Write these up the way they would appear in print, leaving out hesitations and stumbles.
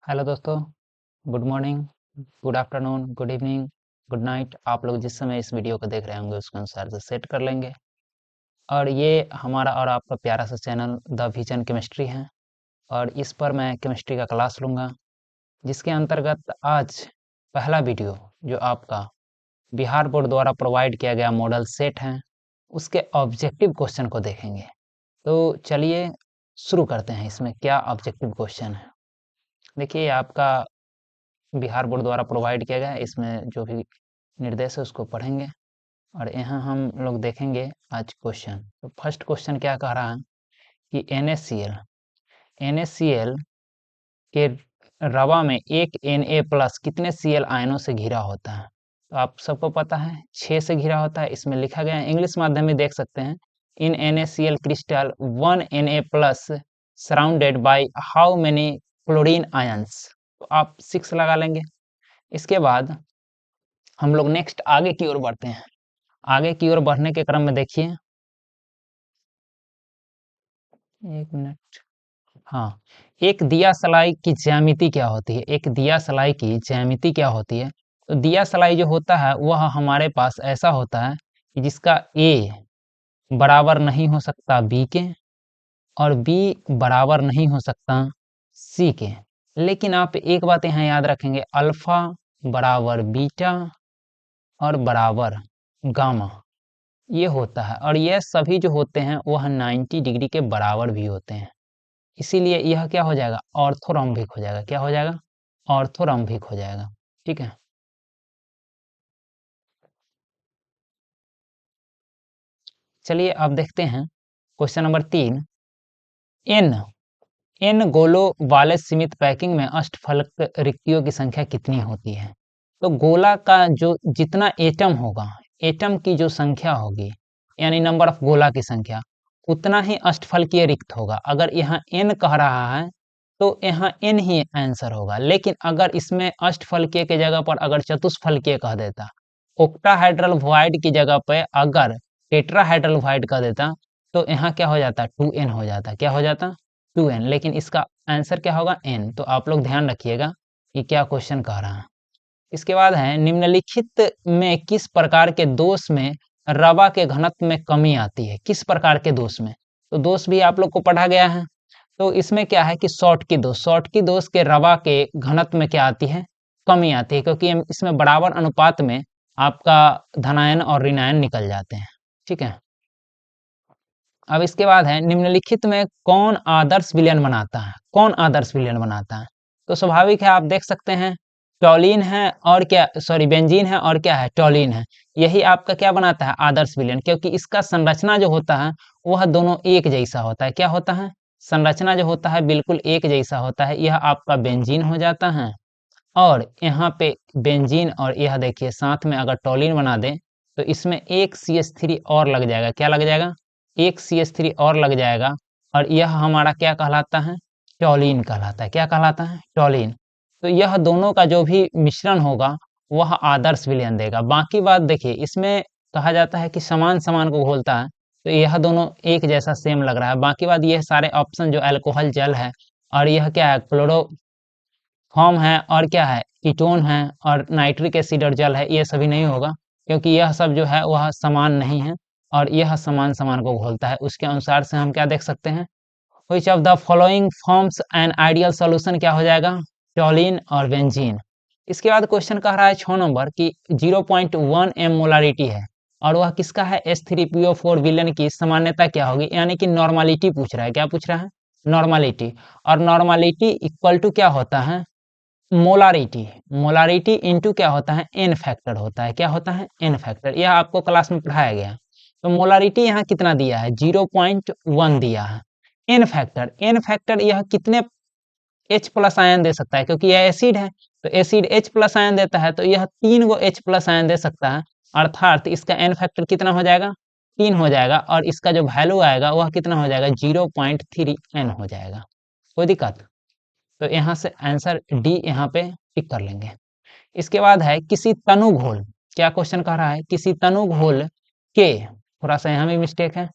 Hello दोस्तों, good morning, good afternoon, good evening, good night. आप लोग जिस समय इस वीडियो को देख रहे होंगे उसके अनुसार से सेट कर लेंगे। और ये हमारा और आपका प्यारा सा चैनल द विजन केमिस्ट्री है और इस पर मैं केमिस्ट्री का क्लास लूँगा, जिसके अंतर्गत आज पहला वीडियो जो आपका बिहार बोर्ड द्वारा प्रोवाइड किया गया मॉडल सेट है, उसके ऑब्जेक्टिव क्वेश्चन को देखेंगे। तो चलिए शुरू करते हैं। इसमें क्या ऑब्जेक्टिव क्वेश्चन है? देखिए, आपका बिहार बोर्ड द्वारा प्रोवाइड किया गया है, इसमें जो भी निर्देश है उसको पढ़ेंगे और यहाँ हम लोग देखेंगे आज क्वेश्चन। तो फर्स्ट क्वेश्चन क्या कह रहा है कि NaCl के रवा में एक Na+ कितने Cl आयनों से घिरा होता है? तो आप सबको पता है 6 से घिरा होता है। इसमें लिखा गया है, इंग्लिश माध्यम में देख सकते हैं, इन NaCl crystal 1 Na+ surrounded by how many chlorine ions. तो आप 6 लगा लेंगे। इसके बाद हम लोग नेक्स्ट आगे की ओर बढ़ते हैं। आगे की ओर बढ़ने के क्रम में देखिए, 1 मिनट। हाँ, एक दिया सलाई की ज्यामिति क्या होती है? एक दिया सलाई की ज्यामिति क्या होती है? तो दिया सलाई जो होता है वह हमारे पास ऐसा होता है कि जिसका A बराबर नहीं हो सकता B के और B बराबर नहीं हो सकता C के। लेकिन आप एक बात यहाँ याद रखेंगे, अल्फा बराबर बीटा और बराबर गामा, ये होता है। और ये सभी जो होते हैं वह 90 डिग्री के बराबर भी होते हैं। इसीलिए यह क्या हो जाएगा? ऑर्थोरॉम्बिक हो जाएगा। क्या हो जाएगा? ऑर्थोरॉम्बिक हो जाएगा। ठीक है। चलिए अब देखते हैं क्वेश्चन नंबर 3। एन एन गोलों वाले सीमित पैकिंग में अष्टफलक रिक्तियों की संख्या कितनी होती है? तो गोला का जो जितना एटम होगा, एटम की जो संख्या होगी, यानी नंबर ऑफ गोला की संख्या, उतना ही अष्टफलकीय रिक्त होगा। अगर यहाँ n कह रहा है तो यहाँ n ही आंसर होगा। लेकिन अगर इसमें अष्टफलकीय के जगह पर अगर चतुष्फलकीय कह देता, ऑक्टाहेड्रल वॉइड की जगह पे अगर टेट्राहेड्रल वॉइड कह देता, तो यहाँ क्या हो जाता? 2n हो जाता। क्या हो जाता? 2n। लेकिन इसका आंसर क्या होगा? n। तो आप लोग ध्यान रखिएगा कि क्या क्वेश्चन कह रहा है। इसके बाद है, निम्नलिखित में किस प्रकार के दोष में रवा के घनत्व में कमी आती है? किस प्रकार के दोष में? तो दोष भी आप लोग को पढ़ा गया है। तो इसमें क्या है कि शॉर्टकी दोष के रवा के घनत्व में क्या आती है? कमी आती है, क्योंकि इसमें बराबर अनुपात में आपका धनायन और ऋणायन निकल जाते हैं। ठीक है। अब इसके बाद है, निम्नलिखित में कौन आदर्श विलयन बनाता है? कौन आदर्श विलयन बनाता है? तो स्वाभाविक है, आप देख सकते हैं, टॉलिन है और क्या, सॉरी, बेंजीन है और क्या है? टॉलिन है। यही आपका क्या बनाता है? आदर्श विलयन। क्योंकि इसका संरचना जो होता है वह दोनों एक जैसा होता है। क्या होता है? संरचना जो होता है बिल्कुल एक जैसा होता है। यह आपका बेंजीन हो जाता है और यहाँ पे बेंजीन और यह देखिए साथ में अगर टॉलिन बना दें तो इसमें एक CH3 और लग जाएगा। क्या लग जाएगा? एक CH3 और लग जाएगा और यह हमारा क्या कहलाता है? टॉलिन कहलाता है। क्या कहलाता है? टॉलिन। तो यह दोनों का जो भी मिश्रण होगा वह आदर्श विलयन देगा। बाकी बात देखिए, इसमें कहा जाता है कि समान समान को घोलता है, तो यह दोनों एक जैसा सेम लग रहा है। बाकी बात, यह सारे ऑप्शन जो अल्कोहल जल है और यह क्या है? क्लोरोफॉर्म है और क्या है? कीटोन है और नाइट्रिक एसिड और जल है, ये सभी नहीं होगा, क्योंकि यह सब जो है वह समान नहीं है और यह समान समान को घोलता है। उसके अनुसार से हम क्या देख सकते हैं? Which of the following forms an ideal solution? क्या हो जाएगा? टॉलिन और बेंजीन। इसके बाद क्वेश्चन कह रहा है 6 नंबर की 0.1 m मोलारिटी है और वह किसका है? H3PO4 विलयन की सामान्यता क्या होगी? यानी कि नॉर्मलिटी पूछ रहा है। क्या पूछ रहा है? नॉर्मलिटी। और नॉर्मलिटी इक्वल टू क्या होता है? मोलारिटी। मोलारिटी इनटू क्या होता है? n फैक्टर होता है। क्या होता है? n factor. यह आपको क्लास में पढ़ाया गया है। तो मोलारिटी यहाँ कितना दिया है? 0.1 दिया है। n फैक्टर यह कितने H+ आयन दे सकता है? क्योंकि यह एसिड है तो एसिड H+ आयन देता है, तो यह 3 गो H+ आयन दे सकता है। अर्थात इसका n फैक्टर कितना हो जाएगा? 3 हो जाएगा और इसका जो वैल्यू आएगा वह कितना हो जाएगा? 0.3n हो जाएगा। कोई दिक्कत? तो यहाँ से आंसर डी यहाँ पे टिक कर लेंगे। इसके बाद है, किसी तनु घोल, क्या क्वेश्चन कह रहा है? किसी तनु घोल के, थोड़ा सा यहाँ भी मिस्टेक है,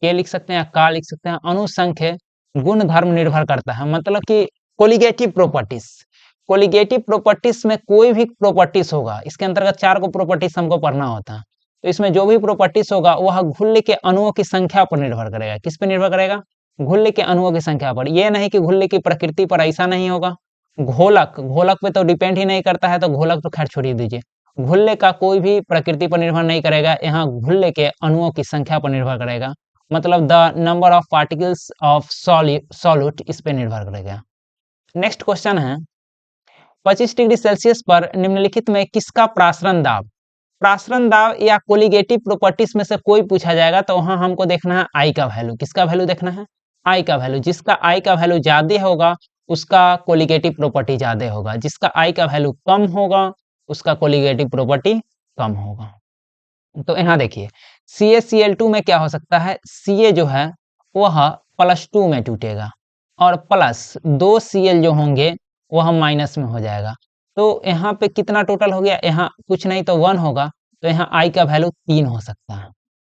के लिख सकते हैं, का लिख सकते हैं, अनुसंख्य गुण धर्म निर्भर करता है। मतलब कि कोलिगेटिव प्रॉपर्टीज, कोलिगेटिव प्रॉपर्टीज में कोई भी प्रॉपर्टीज होगा, इसके अंतर्गत 4 को प्रॉपर्टीज हमको पढ़ना होता है, तो इसमें जो भी प्रॉपर्टीज होगा वह घुल्ले के अणुओं की संख्या पर निर्भर करेगा। किस पे निर्भर करेगा? घुल्ले के अणुओं की संख्या पर। यह नहीं कि घुल्ले की प्रकृति पर, ऐसा नहीं होगा। घोलक घोलक पे तो डिपेंड ही नहीं करता है, तो घोलक तो खैर छोड़ दीजिए। घुल्ले का कोई भी प्रकृति पर निर्भर नहीं करेगा, यहाँ घुल्ले के अणुओं की संख्या पर निर्भर करेगा, मतलब the number of particles of solute इस पे निर्भर करेगा। नेक्स्ट क्वेश्चन है 25 डिग्री सेल्सियस पर निम्नलिखित में किसका प्रासरण दाब या कोलिगेटिव प्रॉपर्टीज में से कोई पूछा जाएगा, तो वहां हमको देखना है आई का वैल्यू। किसका वैल्यू देखना है? आई का वैल्यू। जिसका आई का वैल्यू ज्यादा होगा उसका कोलिगेटिव प्रॉपर्टी ज्यादा होगा, जिसका आई का वैल्यू कम होगा उसका कोलिगेटिव प्रॉपर्टी कम होगा। तो यहाँ देखिए CaCl2 में क्या हो सकता है, Ca जो है वह +2 में टूटेगा और प्लस 2 Cl जो होंगे वह माइनस में हो जाएगा। तो यहाँ पे कितना टोटल हो गया, यहाँ कुछ नहीं तो 1 होगा, तो यहाँ I का वैल्यू 3 हो सकता है।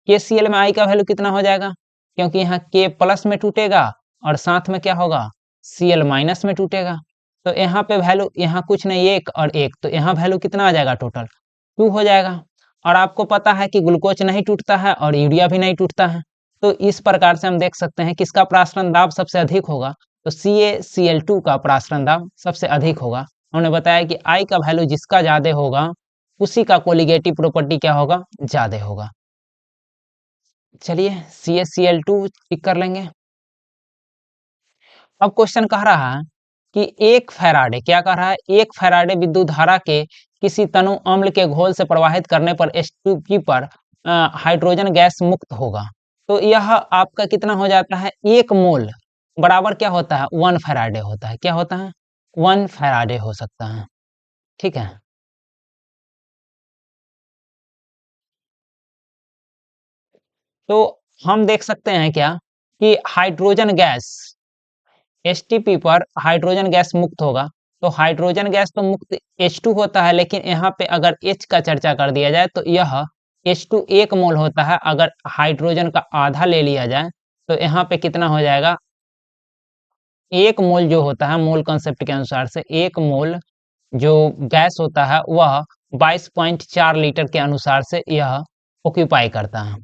KCl में I का वैल्यू कितना हो जाएगा, क्योंकि यहाँ K प्लस में टूटेगा और साथ में क्या होगा, Cl माइनस में टूटेगा, तो यहाँ पे वैल्यू, यहाँ कुछ नहीं 1 और 1, तो यहाँ वैल्यू कितना आ जाएगा, टोटल 2 हो जाएगा। और आपको पता है कि ग्लूकोज नहीं टूटता है और यूरिया भी नहीं टूटता है, तो इस प्रकार से हम देख सकते हैं किसका प्रासरण दाब सबसे अधिक होगा, तो CaCl2 का प्रासरण दाब सबसे अधिक होगा। उन्होंने बताया कि I का वैल्यू जिसका ज्यादा होगा उसी का कोलिगेटिव प्रॉपर्टी क्या होगा, ज्यादा होगा। चलिए CaCl2 टिक कर लेंगे। अब क्वेश्चन कह रहा है कि 1 फैराडे, क्या कह रहा है, 1 फैराडे विद्युत धारा के किसी तनु अम्ल के घोल से प्रवाहित करने पर H2 पर हाइड्रोजन गैस मुक्त होगा, तो यह आपका कितना हो जाता है, 1 मोल बराबर क्या होता है, 1 फैराडे होता है। क्या होता है, 1 फैराडे हो सकता है। ठीक है, तो हम देख सकते हैं क्या कि हाइड्रोजन गैस H2 पर हाइड्रोजन गैस मुक्त होगा, तो हाइड्रोजन गैस तो मुक्त H2 होता है, लेकिन यहाँ पे अगर H का चर्चा कर दिया जाए तो यह H2 1 मोल होता है। अगर हाइड्रोजन का आधा ले लिया जाए तो यहाँ पे कितना हो जाएगा, 1 मोल जो होता है, मोल कंसेप्ट के अनुसार से 1 मोल जो गैस होता है वह 22.4 लीटर के अनुसार से यह ऑक्यूपाई करता है।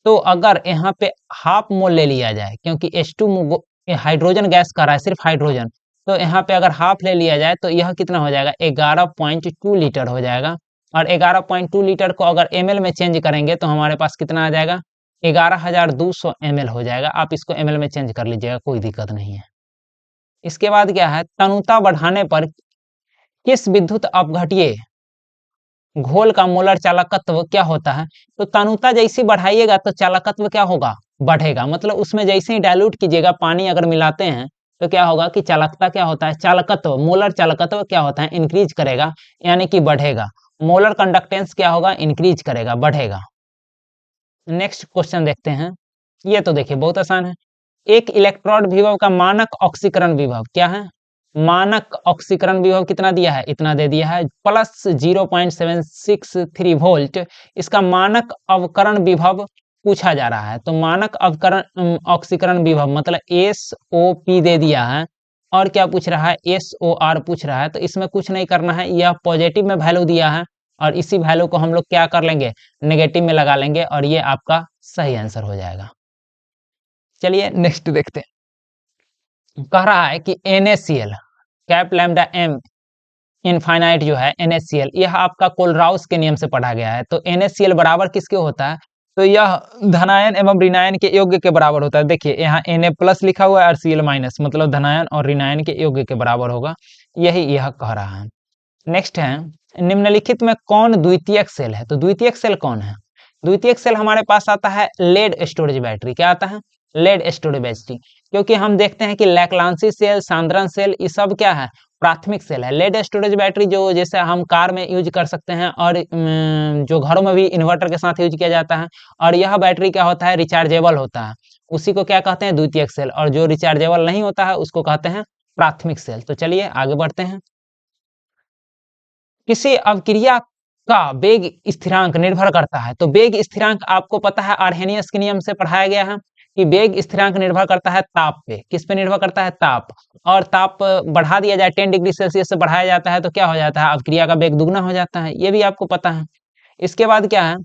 तो अगर यहाँ पे हाफ मोल ले लिया जाए, क्योंकि H2 हाइड्रोजन गैस कर रहा है, सिर्फ हाइड्रोजन, तो यहाँ पे अगर हाफ ले लिया जाए तो यह कितना हो जाएगा, 11.2 लीटर हो जाएगा। और 11.2 लीटर को अगर ml में चेंज करेंगे तो हमारे पास कितना आ जाएगा, 11,200 ml हो जाएगा। आप इसको ml में चेंज कर लीजिएगा, कोई दिक्कत नहीं है। इसके बाद क्या है, तनुता बढ़ाने पर किस विद्युत अपघट्य घोल का मोलर चालकत्व क्या होता है, तो तनुता जैसे बढ़ाइएगा तो चालकत्व क्या होगा, बढ़ेगा। मतलब उसमें जैसे ही डाइल्यूट कीजिएगा, पानी अगर मिलाते हैं तो क्या होगा कि चालकता क्या होता है, चालकत्व, मोलर चालकत्व क्या होता है, इंक्रीज करेगा, यानी कि बढ़ेगा। मोलर कंडक्टेंस क्या होगा, इंक्रीज करेगा, बढ़ेगा। नेक्स्ट क्वेश्चन देखते हैं, ये तो देखिए बहुत आसान है। एक इलेक्ट्रोड विभव का मानक ऑक्सीकरण विभव क्या है, मानक ऑक्सीकरण विभव कितना दिया है, इतना दे दिया है, प्लस 0.763 वोल्ट इसका मानक अवकरण विभव पूछा जा रहा है। तो मानक अवकरण ऑक्सीकरण विभव मतलब SOP दे दिया है, और क्या पूछ रहा है, SOR पूछ रहा है। तो इसमें कुछ नहीं करना है, यह पॉजिटिव में वैल्यू दिया है और इसी वैल्यू को हम लोग क्या कर लेंगे, नेगेटिव में लगा लेंगे और ये आपका सही आंसर हो जाएगा। चलिए नेक्स्ट देखते हैं। कह रहा है कि NaCl cap lambda m infinite जो है NaCl, यह आपका कोलराउस के नियम से पढ़ा गया है। तो NaCl बराबर किसके होता है, तो यह धनायन एवं ऋणायन के योग्य के बराबर होता है। देखिए यहाँ Na प्लस लिखा हुआ है और Cl माइनस, मतलब धनायन और ऋणायन के योग्य के बराबर होगा, यही यह कह रहा है। नेक्स्ट है, निम्नलिखित में कौन द्वितीयक सेल है, तो द्वितीयक सेल कौन है, द्वितीयक सेल हमारे पास आता है लेड स्टोरेज बैटरी। क्या आता है, लेड स्टोरेज बैटरी, क्योंकि हम देखते हैं कि लैक्लांसी सेल, सांद्रण सेल, ये सब क्या है, प्राथमिक सेल है। लेड स्टोरेज बैटरी जो जैसे हम कार में यूज कर सकते हैं और जो घरों में भी इन्वर्टर के साथ यूज किया जाता है, और यह बैटरी क्या होता है, रिचार्जेबल होता है, उसी को क्या कहते हैं, द्वितीयक सेल। और जो रिचार्जेबल नहीं होता है उसको कहते हैं प्राथमिक सेल। तो चलिए आगे बढ़ते हैं। किसी अवक्रिया का वेग स्थिरांक निर्भर करता है, तो वेग स्थिरांक आपको पता है आर्हेनियस के नियम से पढ़ाया गया है कि वेग स्थिरांक निर्भर करता है ताप पे। किस पे निर्भर करता है? ताप। और ताप बढ़ा दिया जाए 10 डिग्री सेल्सियस से बढ़ाया जाता है तो क्या हो जाता है? अभिक्रिया का वेग दुगना हो जाता है, ये भी आपको पता है। इसके बाद क्या है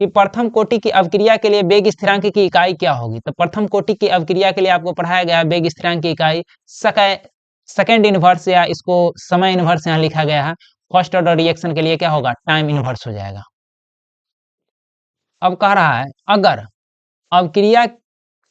कि प्रथम कोटि की अभिक्रिया के लिए वेग स्थिरांक की इकाई क्या होगी? तो प्रथम कोटि की अभिक्रिया के लिए आपको पढ़ाया गया है वेग स्थिरांक की इकाई सेकेंड इनवर्स, या इसको समय इनवर्स यहाँ लिखा गया है। फर्स्ट ऑर्डर रिएक्शन के लिए क्या होगा? टाइम इनवर्स हो जाएगा। अब कह रहा है अगर अभिक्रिया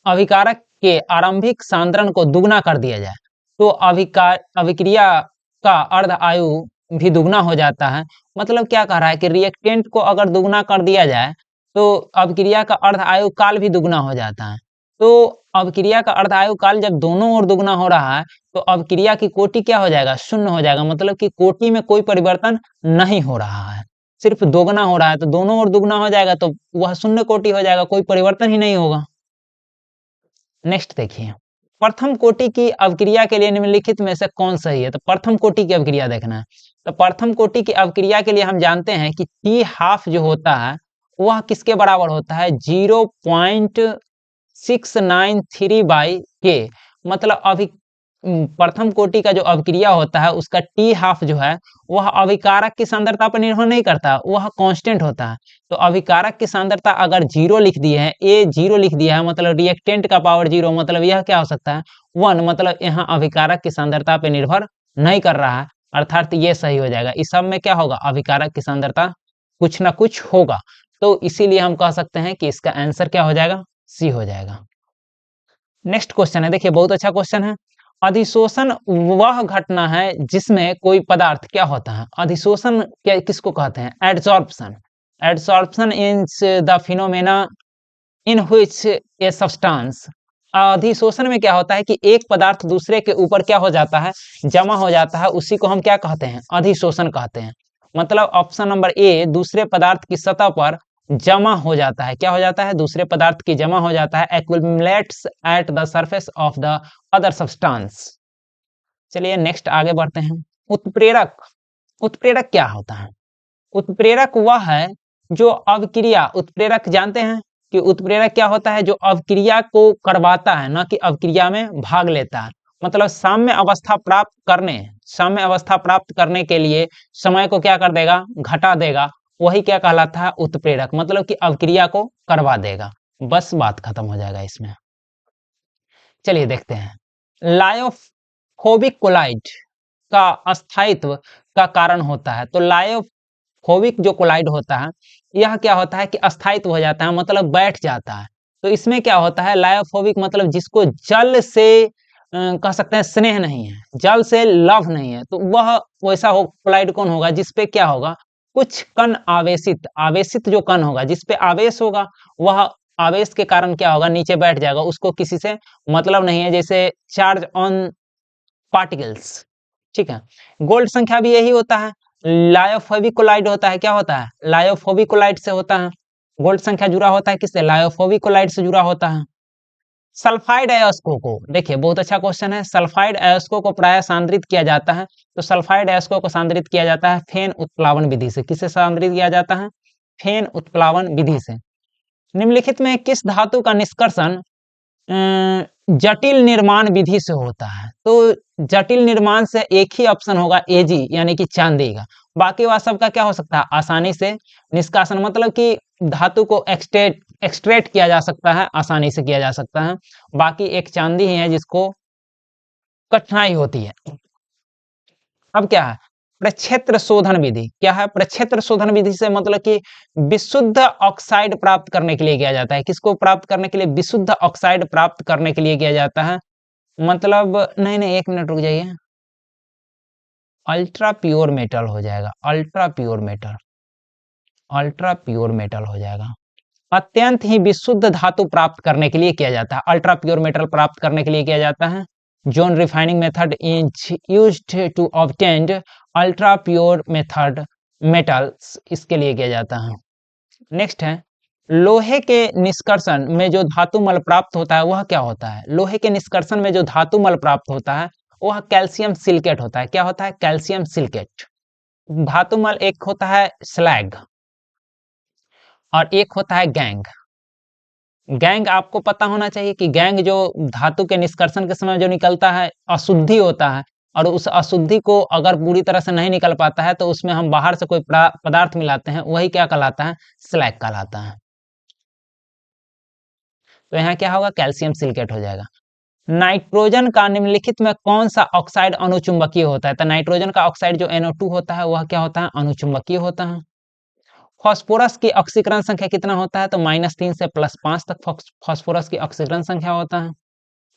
अभिकारक के आरंभिक सांद्रण को दुगना कर दिया जाए तो अभिक्रिया का अर्ध आयु भी दुगना हो जाता है। मतलब क्या कह रहा है कि रिएक्टेंट को अगर दुगना कर दिया जाए तो अभिक्रिया का अर्ध आयु काल भी दुगना हो जाता है। तो अभिक्रिया का अर्ध आयु काल जब दोनों ओर दुगना हो रहा है तो अभिक्रिया की कोटि क्या हो जाएगा? शून्य हो जाएगा। मतलब कि कोटि में कोई परिवर्तन नहीं हो रहा है, सिर्फ दोगुना हो रहा है। तो दोनों ओर दुगना हो जाएगा तो वह शून्य कोटि हो जाएगा, कोई परिवर्तन ही नहीं होगा। नेक्स्ट देखिए, प्रथम कोटि की अभिक्रिया के लिए निम्नलिखित में से कौन सही है? तो प्रथम कोटि की अभिक्रिया देखना है। तो प्रथम कोटि की अभिक्रिया के लिए हम जानते हैं कि टी हाफ जो होता है वह किसके बराबर होता है? 0.693 बाई के। मतलब प्रथम कोटि का जो अभिक्रिया होता है उसका टी हाफ जो है वह अभिकारक की सांद्रता पर निर्भर नहीं करता, वह कांस्टेंट होता है। तो अभिकारक की सांद्रता अगर 0 लिख दी है, ए 0 लिख दिया है, मतलब रिएक्टेंट का पावर 0, मतलब यह क्या हो सकता है? 1, मतलब यहाँ अभिकारक की सांद्रता पे निर्भर नहीं कर रहा है, अर्थात ये सही हो जाएगा। इस सब में क्या होगा? अभिकारक की सांद्रता कुछ ना कुछ होगा। तो इसीलिए हम कह सकते हैं कि इसका आंसर क्या हो जाएगा? सी हो जाएगा। नेक्स्ट क्वेश्चन है, देखिए बहुत अच्छा क्वेश्चन है। अधिशोषण वह घटना है जिसमें कोई पदार्थ क्या होता है? अधिशोषण क्या किसको कहते हैं? Adsorption. Adsorption is the phenomena in which a substance. अधिशोषण में क्या होता है कि एक पदार्थ दूसरे के ऊपर क्या हो जाता है? जमा हो जाता है, उसी को हम क्या कहते हैं? अधिशोषण कहते हैं। मतलब ऑप्शन नंबर ए, दूसरे पदार्थ की सतह पर जमा हो जाता है। क्या हो जाता है? दूसरे पदार्थ की जमा हो जाता है। Accumulates at the surface of the other substance. चलिए नेक्स्ट आगे बढ़ते हैं। उत्प्रेरक। उत्प्रेरक क्या होता है? उत्प्रेरक वह है जो अभिक्रिया, उत्प्रेरक जानते हैं कि उत्प्रेरक क्या होता है? जो अभिक्रिया को करवाता है, ना कि अभिक्रिया में भाग लेता है। मतलब साम्य अवस्था प्राप्त करने के लिए समय को क्या कर देगा? घटा देगा। वही क्या कहलाता है? उत्प्रेरक। मतलब कि अभिक्रिया को करवा देगा। बस बात खत्म हो जाएगा इसमें। चलिए देखते हैं, लायोफोबिक कोलाइड का अस्थायित्व का कारण होता है। तो लायोफोबिक जो कोलाइड होता है यह क्या होता है कि अस्थायित्व हो जाता है, मतलब बैठ जाता है। तो इसमें क्या होता है? लायोफोबिक मतलब जिसको जल से कह सकते हैं स्नेह नहीं है, जल से लव नहीं है, तो वह वैसा हो कोलाइड कौन होगा? जिसपे क्या होगा? कुछ कण आवेशित, आवेशित जो कण होगा, जिसपे आवेश होगा, वह आवेश के कारण क्या होगा? नीचे बैठ जाएगा, उसको किसी से मतलब नहीं है, जैसे चार्ज ऑन पार्टिकल्स। ठीक है। गोल्ड संख्या भी यही होता है, लायोफोबिक कोलाइड होता है। क्या होता है? लायोफोबिक कोलाइड से होता है। गोल्ड संख्या जुड़ा होता है किससे? लायोफोबिक कोलाइड से जुड़ा होता है। सल्फाइड अयस्कों को देखिए, बहुत अच्छा क्वेश्चन है। सल्फाइड अयस्कों को प्रायः सांद्रित किया जाता है। तो सल्फाइड अयस्कों को सांद्रित किया जाता है फेन उत्प्लावन विधि से। किससे सांद्रित किया जाता है? फेन उत्प्लावन विधि से। निम्नलिखित में किस धातु का निष्कर्षण जटिल निर्माण विधि से होता है? तो जटिल निर्माण से एक ही ऑप्शन होगा, एजी यानी कि चांदी का। बाकी वह सबका क्या हो सकता है? आसानी से निष्कासन, मतलब कि धातु को एक्सट्रैक्ट किया जा सकता है, आसानी से किया जा सकता है। बाकी एक चांदी ही है जिसको कठिनाई होती है। अब क्या है? प्रक्षेत्र शोधन विधि। क्या है? प्रक्षेत्र शोधन विधि से मतलब कि विशुद्ध ऑक्साइड प्राप्त करने के लिए किया जाता है। किसको प्राप्त करने के लिए? विशुद्ध ऑक्साइड प्राप्त करने के लिए किया जाता है। मतलब नहीं, एक मिनट रुक जाइए। अल्ट्रा प्योर मेटल हो जाएगा, ultra pure metal, ultra pure metal हो जाएगा। अत्यंत ही विशुद्ध धातु प्राप्त करने के लिए किया जाता है। अल्ट्रा प्योर मेटल प्राप्त करने के लिए किया जाता है। Zone refining method is used to obtain ultra pure method metals, इसके लिए किया जाता है। नेक्स्ट है, लोहे के निष्कर्षण में जो धातु मल प्राप्त होता है वह क्या होता है? लोहे के निष्कर्षण में जो धातु मल प्राप्त होता है वह कैल्शियम सिलिकेट होता है। क्या होता है? Calcium silicate. धातु मल एक होता है स्लैग और एक होता है गैंग। गैंग आपको पता होना चाहिए कि गैंग जो धातु के निष्कर्षण के समय जो निकलता है अशुद्धि होता है, और उस अशुद्धि को अगर पूरी तरह से नहीं निकल पाता है तो उसमें हम बाहर से कोई पदार्थ मिलाते हैं, वही क्या कहलाता है, स्लैग कहलाता है। तो यहाँ क्या होगा, कैल्शियम सिलिकेट हो जाएगा। नाइट्रोजन का निम्नलिखित में कौन सा ऑक्साइड अनुचुंबकीय होता है? तो नाइट्रोजन का ऑक्साइड जो NO2 होता है वह क्या होता है, अनुचुंबकीय होता है। फास्फोरस की ऑक्सीकरण संख्या कितना होता है? तो -3 से +5 तक फास्फोरस की ऑक्सीकरण संख्या होता है।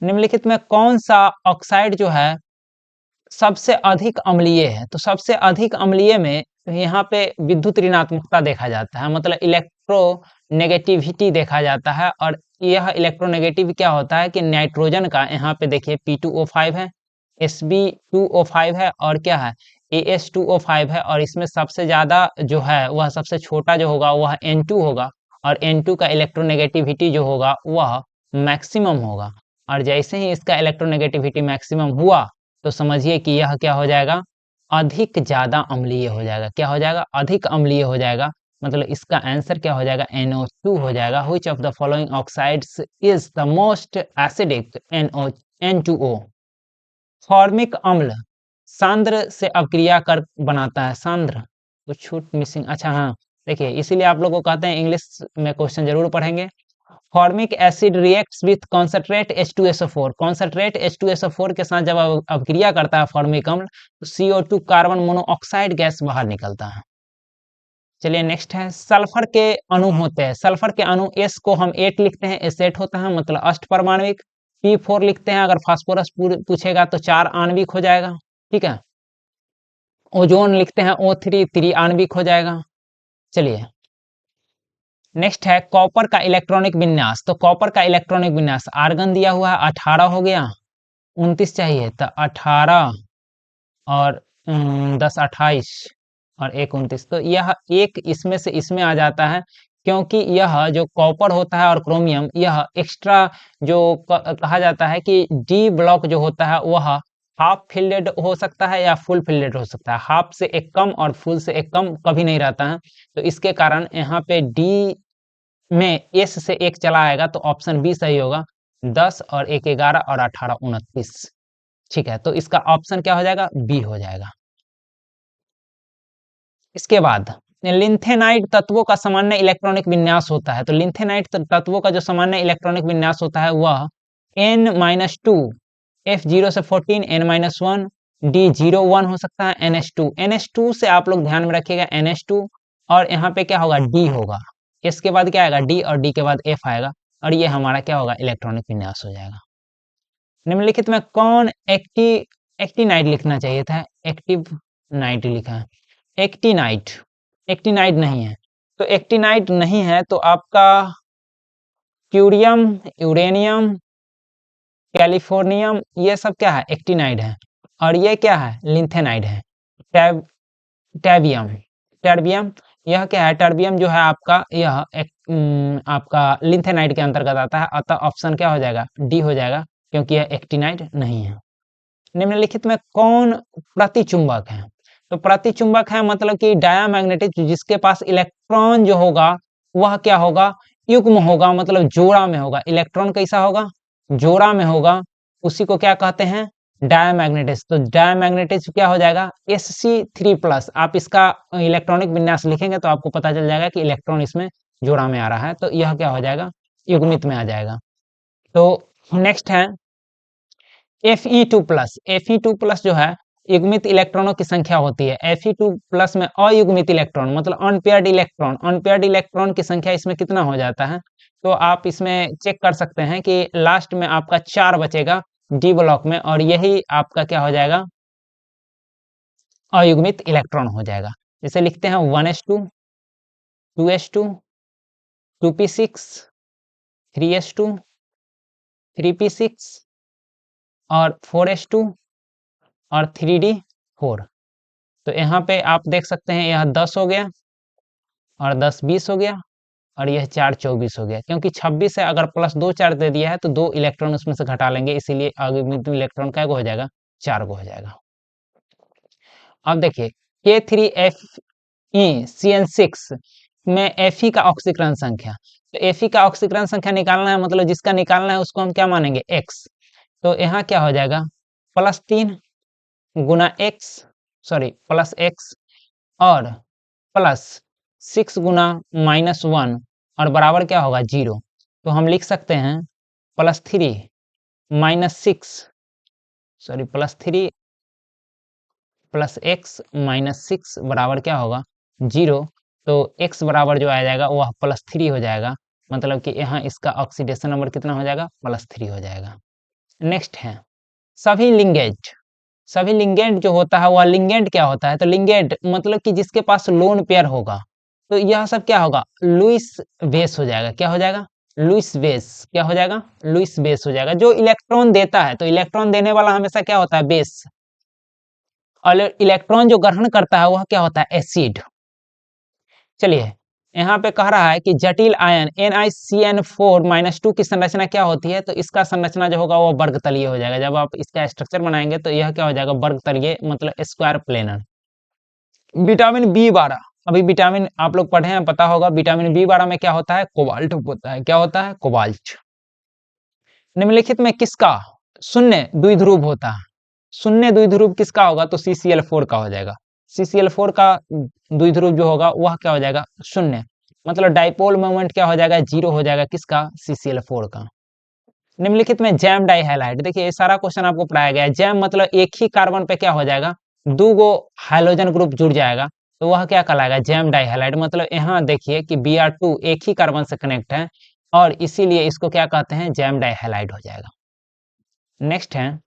निम्नलिखित में कौन सा ऑक्साइड जो है सबसे अधिक अम्लीय है? तो सबसे अधिक अम्लीय में यहाँ पे विद्युत ऋणात्मकता देखा जाता है, मतलब इलेक्ट्रोनेगेटिविटी देखा जाता है। और यह इलेक्ट्रोनेगेटिव क्या होता है कि नाइट्रोजन का यहाँ पे देखिए P2O5 है, Sb2O5 है, और क्या है, AS2O5 है, और इसमें सबसे ज्यादा जो है वह सबसे छोटा जो होगा वह N2 होगा, और N2 का इलेक्ट्रोनेगेटिविटी जो होगा वह मैक्सिमम होगा। और जैसे ही इसका इलेक्ट्रोनेगेटिविटी मैक्सिमम हुआ तो समझिए कि यह क्या हो जाएगा, अधिक ज्यादा अम्लीय हो जाएगा। क्या हो जाएगा, अधिक अम्लीय हो जाएगा। मतलब इसका आंसर क्या हो जाएगा, NO2 हो जाएगा। Which of the following oxides is the most acidic? N2O। Formic अम्ल सांद्र से अपक्रिया कर बनाता है, सांद्र, कुछ छूट मिसिंग, अच्छा हाँ, देखिए इसीलिए आप लोगों को कहते हैं इंग्लिश में क्वेश्चन जरूर पढ़ेंगे। Formic acid reacts with concentrate H2SO4। Concentrate H2SO4 के साथ जब अपक्रिया करता है फॉर्मिक अम्ल तो CO2 कार्बन मोनोऑक्साइड गैस बाहर निकलता है। चलिए नेक्स्ट है, सल्फर के अणु होते हैं। सल्फर के अणु S को हम 8 लिखते हैं, एसेट होता है मतलब अष्ट परमाणविक। P4 लिखते हैं, अगर फास्फोरस पूछेगा तो 4 आणविक हो जाएगा, ठीक है। ओजोन लिखते हैं O3, 3 आणविक हो जाएगा। चलिए नेक्स्ट है कॉपर का इलेक्ट्रॉनिक विन्यास। तो कॉपर का इलेक्ट्रॉनिक विन्यास, आर्गन दिया हुआ है 18 हो गया, 29 चाहिए तो 18 और 10 28 और 1 29, तो यह एक इसमें से इसमें आ जाता है, क्योंकि यह जो कॉपर होता है और क्रोमियम यह एक्स्ट्रा जो कहा जाता है कि डी ब्लॉक जो होता है वह हाफ फिल्डेड हो सकता है या फुल फिल्डेड हो सकता है। हाफ से एक कम और फुल से एक कम कभी नहीं रहता है, तो इसके कारण यहाँ पे डी में एस से एक चला आएगा तो ऑप्शन बी सही होगा। 10 और 1 11 और 18 29, ठीक है। तो इसका ऑप्शन क्या हो जाएगा, बी हो जाएगा। इसके बाद लिंथेनाइड तत्वों का सामान्य इलेक्ट्रॉनिक विन्यास होता है। तो लिंथेनाइड तत्वों का जो सामान्य इलेक्ट्रॉनिक विन्यास होता है वह N-2 F0 से 14 N-1 D01 हो सकता है, NH2 से आप लोग ध्यान में रखिएगा NH2, और यहाँ पे क्या होगा, D होगा। इसके बाद क्या आएगा, D, और D के बाद F आएगा, और ये हमारा क्या होगा, इलेक्ट्रॉनिक विन्यास हो जाएगा। निम्नलिखित में कौन एक्टिनाइड लिखना चाहिए था, एक्टिव नाइट लिखा है, एक्टिनाइड, एक्टिनाइड नहीं है। तो एक्टिनाइड नहीं है तो आपका क्यूरियम, यूरेनियम, कैलिफोर्नियम, ये सब क्या है, एक्टिनाइड है। और ये क्या है, लिंथेनाइड है। टैब टैबियम, टर्बियम, यह क्या है, टर्बियम जो है आपका यह आपका लिंथेनाइड के अंतर्गत आता है, अतः ऑप्शन क्या हो जाएगा, डी हो जाएगा, क्योंकि यह एक्टिनाइड नहीं है। निम्नलिखित में कौन प्रतिचुंबक है? तो प्रतिचुंबक है मतलब कि डायामैग्नेटिक, जिसके पास इलेक्ट्रॉन जो होगा वह क्या होगा, युग्म होगा, मतलब जोड़ा में होगा। इलेक्ट्रॉन कैसा होगा, जोड़ा में होगा, उसी को क्या कहते हैं, डायामैग्नेटिस। तो डायामैग्नेटिस क्या हो जाएगा, Sc3+। आप इसका इलेक्ट्रॉनिक विन्यास लिखेंगे तो आपको पता चल जाएगा कि इलेक्ट्रॉन इसमें जोड़ा में आ रहा है, तो यह क्या हो जाएगा, युग्मित में आ जाएगा। तो नेक्स्ट है Fe2+। Fe2+ जो है युग्मित इलेक्ट्रॉनों की संख्या होती है। Fe2+ में अयुग्मित इलेक्ट्रॉन मतलब अनपेयर्ड इलेक्ट्रॉन, अनपेयर्ड इलेक्ट्रॉन की संख्या इसमें कितना हो जाता है, तो आप इसमें चेक कर सकते हैं कि लास्ट में आपका 4 बचेगा डी ब्लॉक में, और यही आपका क्या हो जाएगा, अयुग्मित इलेक्ट्रॉन हो जाएगा। जैसे लिखते हैं 1s2, 2s2, 2p6, 3s2, 3p6 और 4s2 और 3d4। तो यहाँ पे आप देख सकते हैं यह 10 हो गया, और 10 20 हो गया, और यह 4 24 हो गया, क्योंकि 26 से अगर +2 चार्ज दे दिया है तो 2 इलेक्ट्रॉन उसमें से घटा लेंगे, इसीलिए अयुग्मित इलेक्ट्रॉन का हो जाएगा, 4 को हो जाएगा। अब देखिए K3FeCN6 में Fe का ऑक्सीकरण संख्या। तो Fe का ऑक्सीकरण संख्या निकालना है, मतलब जिसका निकालना है उसको हम क्या मानेंगे, x। तो यहाँ क्या हो जाएगा, +3 गुना x, सॉरी +x और +6 गुना -1 और बराबर क्या होगा 0। तो हम लिख सकते हैं +3 -6, सॉरी +3 + x -6 बराबर क्या होगा 0। तो x बराबर जो आ जाएगा वह +3 हो जाएगा, मतलब कि यहाँ इसका ऑक्सीडेशन नंबर कितना हो जाएगा, +3 हो जाएगा। नेक्स्ट है सभी लिंगेज। सभी लिंगेंड जो होता है वह लिंगेंड क्या होता है, तो लिंगेंड मतलब कि जिसके पास लोन पेयर होगा, तो यह सब क्या होगा, लुईस बेस हो जाएगा। क्या हो जाएगा, लुईस बेस। क्या हो जाएगा, लुईस बेस हो जाएगा। जो इलेक्ट्रॉन देता है, तो इलेक्ट्रॉन देने वाला हमेशा क्या होता है, बेस, और इलेक्ट्रॉन जो ग्रहण करता है वह क्या होता है, एसिड। चलिए यहाँ पे कह रहा है कि जटिल आयन NiCN4 - 2 की संरचना क्या होती है, तो इसका संरचना जो होगा वो वर्ग तलीय हो जाएगा। जब आप इसका स्ट्रक्चर बनाएंगे तो यह क्या हो जाएगा, वर्ग तलीय, मतलब स्क्वायर प्लेनर। विटामिन B12, अभी विटामिन आप लोग पढ़े हैं, पता होगा, विटामिन B12 में क्या होता है, कोबाल्ट होता है। क्या होता है, कोबाल्ट। निम्नलिखित में किसका शून्य द्विध्रुव होता है, शून्य द्विध्रुव किसका होगा, तो CCl4 का हो जाएगा। CCl4 का द्विध्रुव जो होगा वह क्या हो जाएगा, शून्य, मतलब डाइपोल मोमेंट क्या हो जाएगा, 0 हो जाएगा, किसका, CCl4 का। निम्नलिखित में जैम डाइहैलाइड, देखिए ये सारा क्वेश्चन आपको पढ़ाया गया है। जैम मतलब एक ही कार्बन पे क्या हो जाएगा, 2 गो हाइड्रोजन ग्रुप जुड़ जाएगा, तो वह क्या कहलाएगा, जैम डाइहैलाइड। मतलब यहाँ देखिए कि Br2 एक ही कार्बन से कनेक्ट है और इसीलिए इसको क्या कहते हैं, जैम डाइहैलाइड हो जाएगा। नेक्स्ट है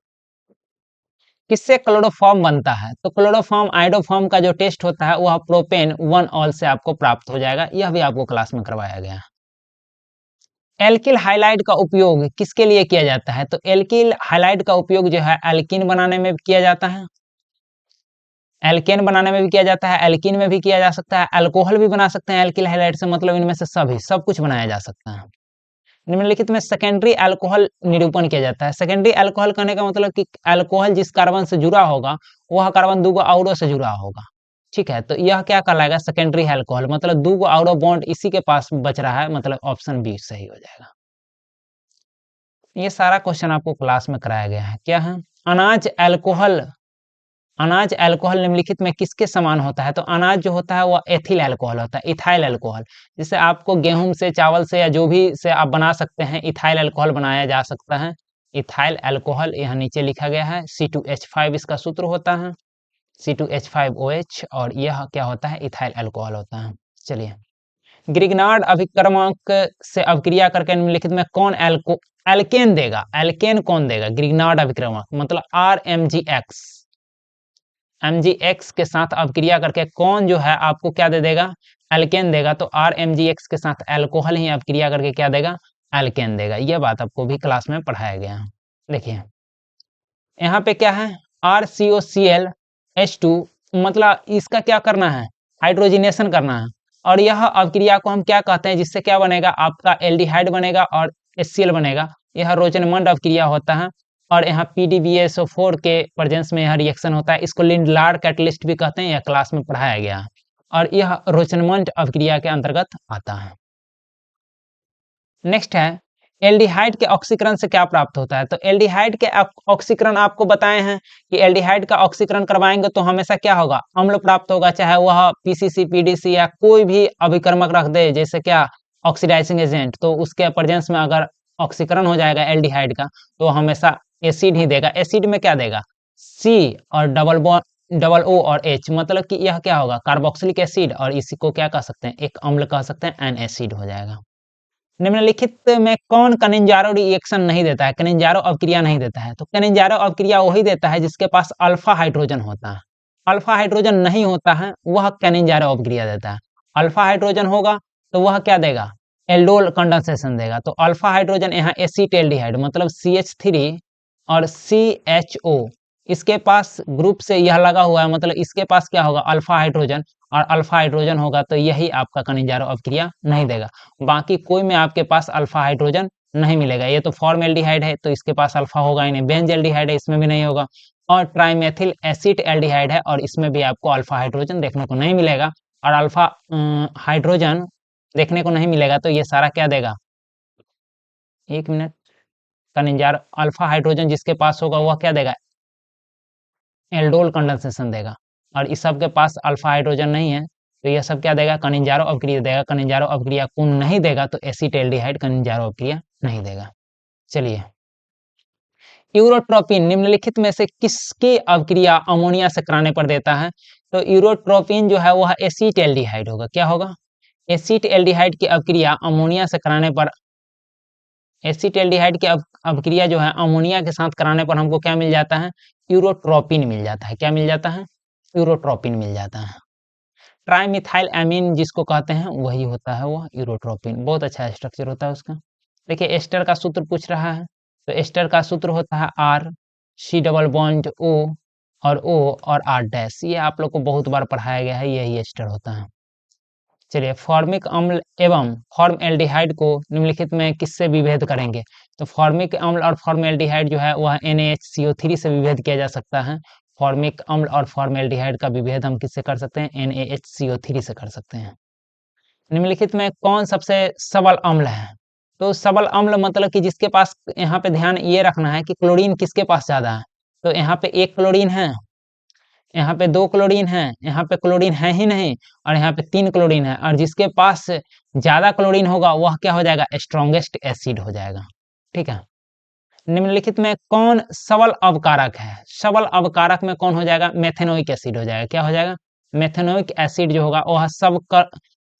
किससे क्लोरोफॉर्म बनता है, तो क्लोरोफॉर्म आइडोफॉर्म का जो टेस्ट होता है वह प्रोपेन 1 ऑल से आपको प्राप्त हो जाएगा। यह भी आपको क्लास में करवाया गया है। एल्किल हाइलाइड का उपयोग किसके लिए किया जाता है, तो एल्किल हाइलाइड का उपयोग जो है एल्कीन बनाने में भी किया जाता है, एल्केन बनाने में भी किया जाता है, एल्कीन में भी किया जा सकता है, अल्कोहल भी बना सकते हैं एल्किल हाइलाइड से, मतलब इनमें से सभी सब कुछ बनाया जा सकता है। निम्नलिखित में सेकेंडरी अल्कोहल निरूपण किया जाता है। सेकेंडरी अल्कोहल कहने का मतलब कि अल्कोहल जिस कार्बन से जुड़ा होगा वह कार्बन 2 गो औरों से जुड़ा होगा, ठीक है, तो यह क्या कहलाएगा, सेकेंडरी अल्कोहल, मतलब 2 गो औरों बॉन्ड इसी के पास बच रहा है, मतलब ऑप्शन बी सही हो जाएगा। ये सारा क्वेश्चन आपको क्लास में कराया गया है। क्या है, अनाज अल्कोहल, अनाज अल्कोहल निम्नलिखित में किसके समान होता है, तो अनाज जो होता है वह एथिल अल्कोहल होता है, इथाइल अल्कोहल, जिसे आपको गेहूं से, चावल से या जो भी से आप बना सकते हैं, इथाइल अल्कोहल बनाया जा सकता है। इथाइल अल्कोहल यहाँ नीचे लिखा गया है, C2H5 इसका सूत्र होता है, C2H5OH, और यह क्या होता है, इथाइल अल्कोहल होता है। चलिए, ग्रिग्नार्ड अभिक्रमक से अभिक्रिया करके निम्नलिखित में कौन एल्केन देगा, एल्केन कौन देगा, ग्रिग्नार्ड अभिक्रमक, मतलब RMgX, MgX के साथ अभिक्रिया करके कौन जो है आपको क्या दे देगा, एल्केन देगा। तो RMgX के साथ अल्कोहल ही अभिक्रिया करके क्या देगा, एल्केन देगा। यह बात आपको भी क्लास में पढ़ाया गया है। देखिए यहाँ पे क्या है, RCOClH2, मतलब इसका क्या करना है, हाइड्रोजिनेशन करना है, और यह अभिक्रिया को हम क्या कहते हैं, जिससे क्या बनेगा, आपका एल्डिहाइड बनेगा और HCl बनेगा। यह रोचनमंड अभिक्रिया होता है, और यहाँ PDBSO4 के प्रेजेंस में यह रिएक्शन होता है। इसको लिंडलार्ड कैटलिस्ट भी कहते हैं, यह क्लास में पढ़ाया गया है, और यह रोचनमंड अभिक्रिया के अंतर्गत आता है। नेक्स्ट है एल्डिहाइड के ऑक्सीकरण से क्या प्राप्त होता है, तो एल्डिहाइड के ऑक्सीकरण आपको बताए हैं कि एल्डिहाइड का ऑक्सीकरण करवाएंगे तो हमेशा क्या होगा, अम्ल प्राप्त होगा, चाहे वह PCC PDC या कोई भी अभिकर्मक रख दे, जैसे क्या ऑक्सीडाइजिंग एजेंट, तो उसके प्रेजेंस में अगर ऑक्सीकरण हो जाएगा एल्डिहाइड का तो हमेशा एसिड ही देगा। एसिड में क्या देगा, C और डबल O और H, मतलब कि यह क्या होगा, कार्बोक्सिलिक एसिड, और इसी को क्या कह सकते हैं, एक अम्ल कह सकते हैं, एन एसिड हो जाएगा। निम्नलिखित में कौन कनिंजारो रिएक्शन नहीं देता है, कनिंजारो अभिक्रिया नहीं देता है, तो कनिंजारो अभिक्रिया वही देता है जिसके पास अल्फा हाइड्रोजन होता है। अल्फा हाइड्रोजन नहीं होता है वह कनिंजारो अभिक्रिया देता है। अल्फा हाइड्रोजन होगा तो वह क्या देगा, एल्डोल कंडेंसेशन देगा। तो अल्फा हाइड्रोजन यहाँ एसिटेल्डिहाइड, मतलब CH3 और CHO, इसके पास ग्रुप से यह लगा हुआ है, मतलब इसके पास क्या होगा, अल्फा हाइड्रोजन, और अल्फा हाइड्रोजन होगा तो यही आपका कनिंजारो अभिक्रिया नहीं देगा। बाकी कोई में आपके पास अल्फा हाइड्रोजन नहीं मिलेगा। ये तो फॉर्मएल्डिहाइड है तो इसके पास अल्फा होगा ही नहीं, बेंजल्डिहाइड है इसमें भी नहीं होगा, और ट्राइमेथिल एसिटेल्डिहाइड है और इसमें भी आपको अल्फा हाइड्रोजन देखने को नहीं मिलेगा। और अल्फा हाइड्रोजन देखने को नहीं मिलेगा, तो ये सारा क्या देगा, 1 मिनट, कनिंजारो अल्फा हाइड्रोजन जिसके पास होगा वह क्या देगा, एल्डोल कंडेंसेशन देगा, और इस सब के पास अल्फा हाइड्रोजन नहीं है, तो यह सब क्या देगा, कनिंजारो अभिक्रिया देगा। कनिंजारो अभिक्रिया कौन नहीं देगा, तो एसिटाल्डिहाइड कनिंजारो अभिक्रिया नहीं देगा। चलिए, यूरोट्रोपिन निम्नलिखित में से किसकी अभिक्रिया अमोनिया से कराने पर देता है, तो यूरोट्रोपिन जो है वह एसिटाल्डिहाइड होगा। क्या होगा, एसिटाल्डिहाइड की अभिक्रिया अमोनिया से कराने पर, एसिटाल्डिहाइड की अभिक्रिया जो है अमोनिया के साथ कराने पर हमको क्या मिल जाता है, यूरोट्रोपिन मिल जाता है। क्या मिल जाता है, यूरोट्रोपिन मिल जाता है। ट्राइमिथाइल एमीन जिसको कहते हैं वही होता है वह यूरोट्रोपिन। बहुत अच्छा स्ट्रक्चर होता है उसका। देखिए, एस्टर का सूत्र पूछ रहा है, तो एस्टर का सूत्र होता है R, C double bond O, और आर डैश। ये आप लोग को बहुत बार पढ़ाया गया है, यही एस्टर होता है। चलिए, फॉर्मिक अम्ल एवं फॉर्मएल्डिहाइड को निम्नलिखित में किससे विभेद करेंगे, तो फॉर्मिक अम्ल और फॉर्मएल्डिहाइड जो है वह NaHCO3 से विभेद किया जा सकता है। फॉर्मिक अम्ल और फॉर्मएल्डिहाइड का विभेद हम किससे कर सकते हैं, NaHCO3 से कर सकते हैं। निम्नलिखित में कौन सबसे सबल अम्ल है, तो सबल अम्ल मतलब कि जिसके पास, यहाँ पे ध्यान ये रखना है कि क्लोरीन किसके पास ज्यादा है, तो यहाँ पे 1 क्लोरीन है, यहाँ पे 2 क्लोरीन है, यहाँ पे क्लोरीन है ही नहीं, और यहाँ पे 3 क्लोरीन है, और जिसके पास ज्यादा क्लोरीन होगा वह क्या हो जाएगा, स्ट्रॉन्गेस्ट एसिड हो जाएगा। ठीक है। निम्नलिखित में कौन सबल अवकारक है, सबल अवकारक में कौन हो जाएगा, मेथेनोइक एसिड हो जाएगा। क्या हो जाएगा, मेथेनोइक एसिड जो होगा वह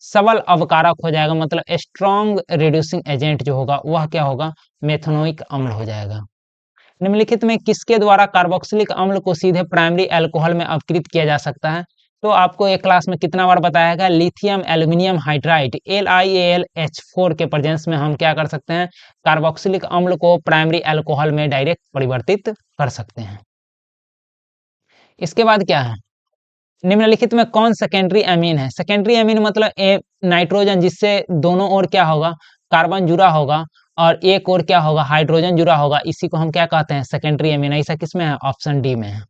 सबल अवकारक हो जाएगा, मतलब स्ट्रॉन्ग रिड्यूसिंग एजेंट जो होगा वह क्या होगा, मेथेनोइक अम्ल हो जाएगा। निम्नलिखित में किसके द्वारा कार्बोक्सिलिक अम्ल को सीधे प्राइमरी अल्कोहल में अपकृत किया जा सकता है, तो आपको एक क्लास में कितना बार बताया गया, लिथियम एल्यूमिनियम हाइड्राइड LiAlH4 के प्रेजेंस में हम क्या कर सकते हैं, कार्बोक्सिलिक अम्ल को प्राइमरी अल्कोहल में डायरेक्ट परिवर्तित कर सकते हैं। इसके बाद क्या है, निम्नलिखित में कौन सेकेंडरी अमीन है, सेकेंडरी अमीन मतलब नाइट्रोजन जिससे दोनों ओर क्या होगा, कार्बन जुड़ा होगा, और एक और क्या होगा, हाइड्रोजन जुड़ा होगा, इसी को हम क्या कहते हैं, सेकेंडरी अमीन। ऐसा किसमें है, ऑप्शन डी में है।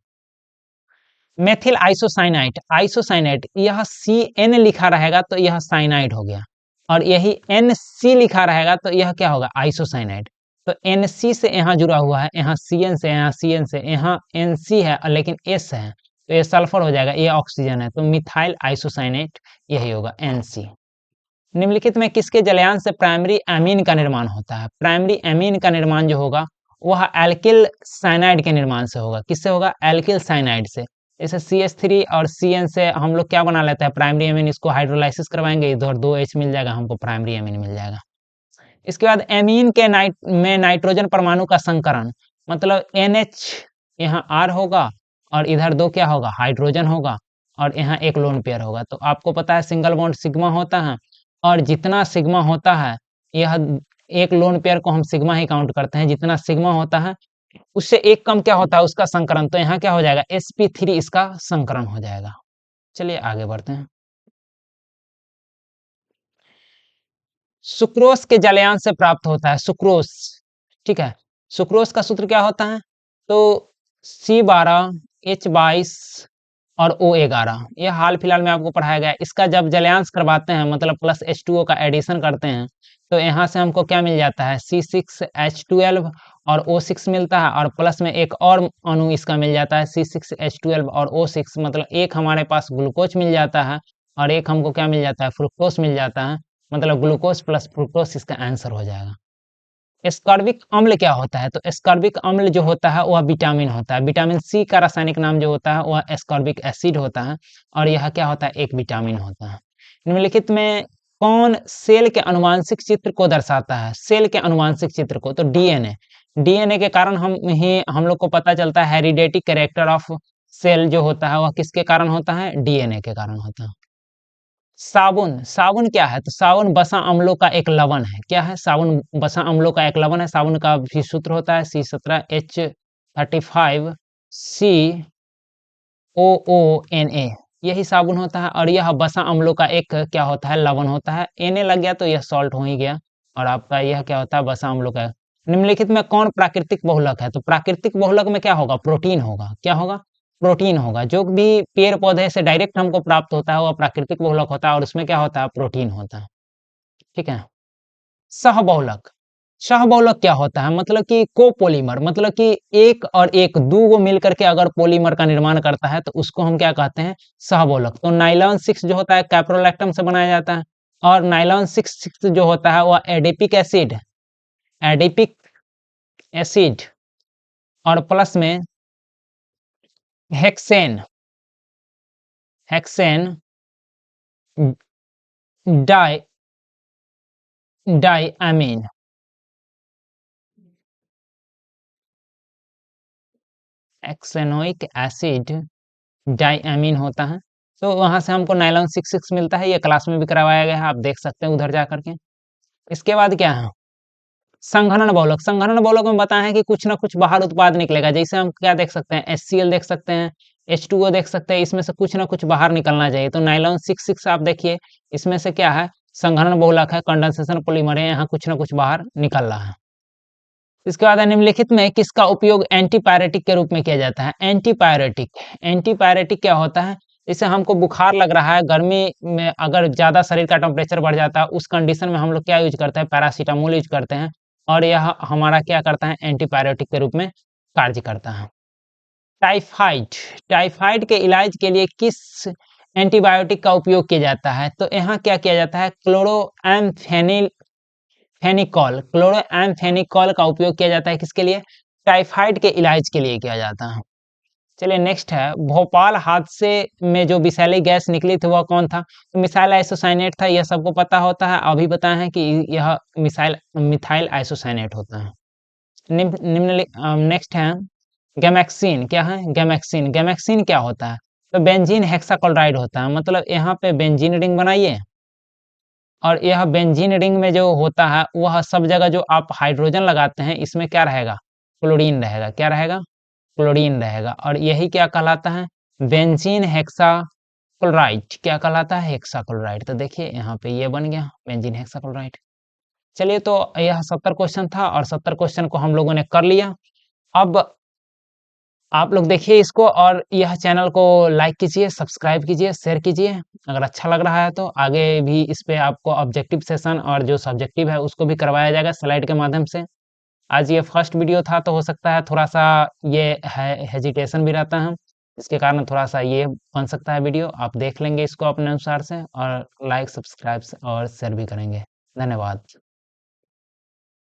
मेथिल आइसोसाइनाइड, आइसोसाइनाइड यह CN लिखा रहेगा तो यह साइनाइड हो गया, और यही NC लिखा रहेगा तो यह क्या होगा, आइसोसाइनाइड। तो NC से यहाँ जुड़ा हुआ है, यहाँ CN से, यहाँ CN से, यहाँ NC है लेकिन S है, तो ये सल्फर हो जाएगा, ये ऑक्सीजन है, तो मिथाइल आइसोसाइनेट यही होगा, NC। निम्नलिखित में किसके जलयान से प्राइमरी एमीन का निर्माण होता है, प्राइमरी एमीन का निर्माण जो होगा वह एल्किल साइनाइड के निर्माण से होगा। किससे होगा, एल्किल साइनाइड से। जैसे CH3 और CN से हम लोग क्या बना लेते हैं, प्राइमरी एमीन, इसको हाइड्रोलाइसिस करवाएंगे, इधर 2H मिल जाएगा, हमको प्राइमरी एमीन मिल जाएगा। इसके बाद एमीन के में नाइट्रोजन परमाणु का संकरण, मतलब NH यहाँ R होगा, और इधर 2 क्या होगा, हाइड्रोजन होगा, और यहाँ 1 लोन पेयर होगा। तो आपको पता है सिंगल बॉन्ड सिग्मा होता है, और जितना सिग्मा होता है, यह 1 लोन पेयर को हम सिग्मा ही काउंट करते हैं, जितना सिग्मा होता है उससे 1 कम क्या होता है, उसका संकरण। तो यहाँ क्या हो जाएगा, sp3 इसका संकरण हो जाएगा। चलिए आगे बढ़ते हैं। सुक्रोज के जलयान से प्राप्त होता है, सुक्रोज। ठीक है, सुक्रोज का सूत्र क्या होता है, तो C12H22 और O11, ये हाल फिलहाल में आपको पढ़ाया गया है। इसका जब जलयांश करवाते हैं, मतलब प्लस H2O का एडिशन करते हैं, तो यहाँ से हमको क्या मिल जाता है, C6H12 और O6 मिलता है, और प्लस में एक और अणु इसका मिल जाता है, C6H12 और O6, मतलब एक हमारे पास ग्लूकोज मिल जाता है, और एक हमको क्या मिल जाता है, फ्रुक्टोज मिल जाता है, मतलब ग्लूकोज प्लस फ्रुक्टोज इसका आंसर हो जाएगा। एस्कॉर्बिक अम्ल क्या होता है, तो एस्कॉर्बिक अम्ल जो होता है वह विटामिन होता है। विटामिन C का रासायनिक नाम जो होता है वह एस्कॉर्बिक एसिड होता है, और यह क्या होता है, एक विटामिन होता है। निम्नलिखित में कौन सेल के अनुवांशिक चित्र को दर्शाता है, सेल के अनुवांशिक चित्र को, तो DNA। DNA के कारण हम लोग को पता चलता है हेरिडेटी कैरेक्टर ऑफ सेल जो होता है वह किसके कारण होता है, DNA के कारण होता है। साबुन, साबुन क्या है, तो साबुन बसा अम्लों का एक लवण है। क्या है, साबुन बसा अम्लों का एक लवण है। साबुन का भी सूत्र होता है C17H35COONA, यही साबुन होता है, और यह बसा अम्लों का एक क्या होता है, लवण होता है। Na लग गया तो यह सॉल्ट हो ही गया, और आपका यह क्या होता है, बसा अम्लों का। निम्नलिखित में कौन प्राकृतिक बहुलक है, तो प्राकृतिक बहुलक में क्या होगा, प्रोटीन होगा। क्या होगा, प्रोटीन होगा। जो भी पेड़ पौधे से डायरेक्ट हमको प्राप्त होता है वह प्राकृतिक बहुलक होता है, और उसमें क्या होता है, प्रोटीन होता है। ठीक है। सहबहुलक, सहबहुलक क्या होता है? मतलब कि कोपोलीमर, मतलब कि एक और एक दो गो मिल करके अगर पॉलीमर का निर्माण करता है तो उसको हम क्या कहते हैं? सहबहुलक। तो नायलॉन 6 जो होता है कैप्रोलैक्टम से बनाया जाता है और नायलॉन 6 जो होता है वह एडिपिक एसिड, एडिपिक एसिड और प्लस में हेक्सेन, हेक्सेन डाई डाइअमीन, हेक्सेनोइक एसिड डाइअमीन होता है। तो वहाँ से हमको नायलॉन 6 मिलता है, ये क्लास में भी करवाया गया है, आप देख सकते हैं उधर जा करके। इसके बाद क्या है? संघनन बहुलक, संघनन बहुलक में बताया है कि कुछ ना कुछ बाहर उत्पाद निकलेगा, जैसे हम क्या देख सकते हैं? HCl देख सकते हैं, H2O देख सकते हैं, इसमें से कुछ ना कुछ बाहर निकलना चाहिए। तो नायलॉन 6 आप देखिए, इसमें से क्या है? संघनन बहुलक है, कंडेंसेशन पॉलीमर है, यहाँ कुछ ना कुछ बाहर निकल रहा है। इसके बाद निम्नलिखित में किसका उपयोग एंटीपायरेटिक के रूप में किया जाता है? एंटीपायरेटिक, एंटीपायरेटिक क्या होता है? जैसे हमको बुखार लग रहा है, गर्मी में अगर ज़्यादा शरीर का टेम्परेचर बढ़ जाता है, उस कंडीशन में हम लोग क्या यूज़ करते हैं? पैरासिटामोल यूज़ करते हैं और यह हमारा क्या करता है? एंटीपायरेटिक के रूप में कार्य करता है। टाइफाइड, टाइफाइड के इलाज के लिए किस एंटीबायोटिक का उपयोग किया जाता है? तो यहाँ क्या किया जाता है? क्लोरोएम्फेनिल फेनिकॉल, क्लोरोएम्फेनिकॉल का उपयोग किया जाता है किसके लिए? टाइफाइड के इलाज के लिए किया जाता है। चलिए नेक्स्ट है, भोपाल हादसे में जो विषैली गैस निकली थी वह कौन था? तो मिथाइल आइसोसाइनेट था, यह सबको पता होता है। अभी बताए हैं कि यह मिथाइल आइसोसाइनेट होता है। नेक्स्ट है गैमेक्सिन, क्या है? गैमेक्सिन, गैमेक्सिन क्या होता है? तो बेंजीन हेक्साक्लोराइड होता है। मतलब यहाँ पे बेंजीन रिंग बनाइए और यह बेंजीन रिंग में जो होता है वह सब जगह जो आप हाइड्रोजन लगाते हैं इसमें क्या रहेगा? क्लोरीन रहेगा। क्या रहेगा? क्लोरीन रहेगा और यही क्या कहलाता है? Benzene hexachloride. क्या कहलाता है? हेक्साक्लोराइड। तो देखिए यहाँ पे ये बन गया बेंजीन हेक्साक्लोराइड। चलिए तो यह 70 क्वेश्चन था और 70 क्वेश्चन को हम लोगों ने कर लिया। अब आप लोग देखिए इसको और यह चैनल को लाइक कीजिए, सब्सक्राइब कीजिए, शेयर कीजिए। अगर अच्छा लग रहा है तो आगे भी इस पे आपको ऑब्जेक्टिव सेशन और जो सब्जेक्टिव है उसको भी करवाया जाएगा स्लाइड के माध्यम से। आज ये फर्स्ट वीडियो था तो हो सकता है थोड़ा-सा ये है हेजिटेशन भी रहता है, इसके कारण थोड़ा-सा ये बन सकता है वीडियो। आप देख लेंगे इसको अपने अनुसार से और लाइक, सब्सक्राइब और शेयर भी करेंगे। धन्यवाद।